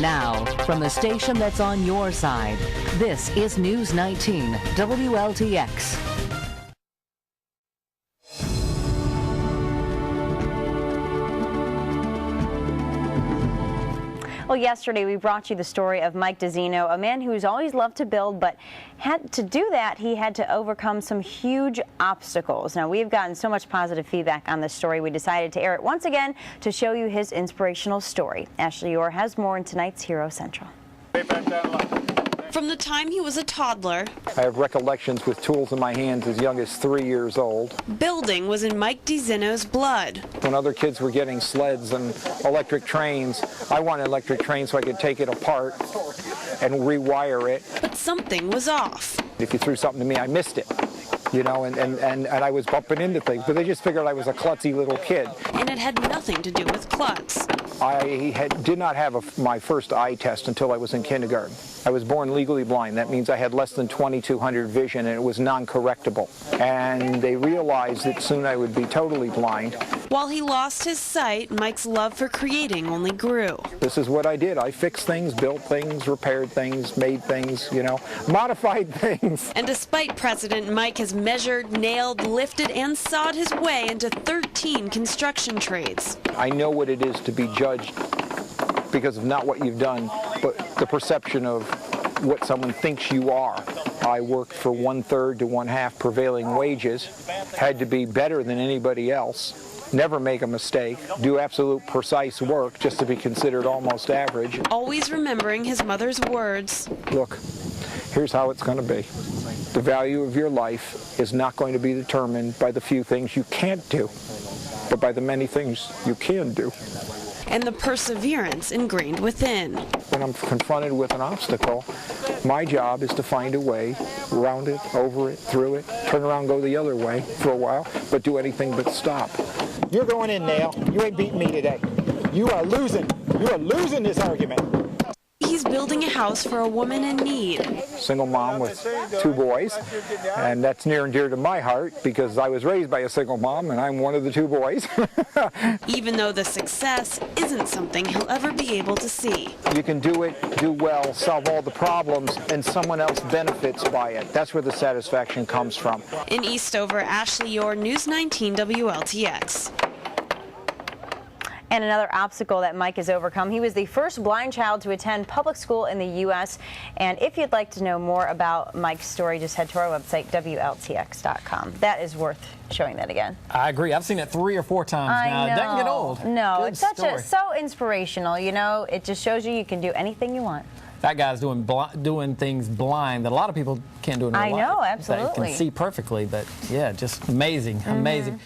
Now, from the station that's on your side, this is News 19 WLTX. Well, yesterday we brought you the story of Mike DeZinno, a man who's always loved to build, but to do that, he had to overcome some huge obstacles. Now, we've gotten so much positive feedback on this story, we decided to air it once again to show you his inspirational story. Ashley Orr has more in tonight's Hero Central. From the time he was a toddler, I have recollections with tools in my hands as young as 3 years old. Building was in Mike DeZinno's blood. When other kids were getting sleds and electric trains, I wanted electric trains so I could take it apart and rewire it. But something was off. If you threw something to me, I missed it. You know, and I was bumping into things, but they just figured I was a klutzy little kid. And it had nothing to do with klutz. I did not have my first eye test until I was in kindergarten. I was born legally blind. That means I had less than 2200 vision, and it was non-correctable. And they realized that soon I would be totally blind. While he lost his sight, Mike's love for creating only grew. This is what I did. I fixed things, built things, repaired things, made things, you know, modified things. And despite precedent, Mike has measured, nailed, lifted, and sawed his way into 13 construction trades. I know what it is to be judged because of not what you've done, but the perception of what someone thinks you are. I worked for 1/3 to 1/2 prevailing wages, had to be better than anybody else, never make a mistake, do absolute precise work just to be considered almost average. Always remembering his mother's words. Look, here's how it's going to be. The value of your life is not going to be determined by the few things you can't do, but by the many things you can do. And the perseverance ingrained within. When I'm confronted with an obstacle, my job is to find a way around it, over it, through it, turn around, go the other way for a while, but do anything but stop. You're going in, Nail. You ain't beating me today. You are losing. You are losing this argument. He's building a house for a woman in need. Single mom with 2 boys, and that's near and dear to my heart because I was raised by a single mom and I'm one of the 2 boys. Even though the success isn't something he'll ever be able to see. You can do it, do well, solve all the problems, and someone else benefits by it. That's where the satisfaction comes from. In Eastover, Ashley Orr, News 19 WLTX. And another obstacle that Mike has overcome. He was the first blind child to attend public school in the U.S. And if you'd like to know more about Mike's story, just head to our website, WLTX.com. That is worth showing that again. I agree. I've seen it 3 or 4 times now. It doesn't get old. No, Good it's such so inspirational. You know, it just shows you can do anything you want. That guy's doing things blind that a lot of people can't do in real life. I know, absolutely. That can see perfectly, but yeah, just amazing, amazing.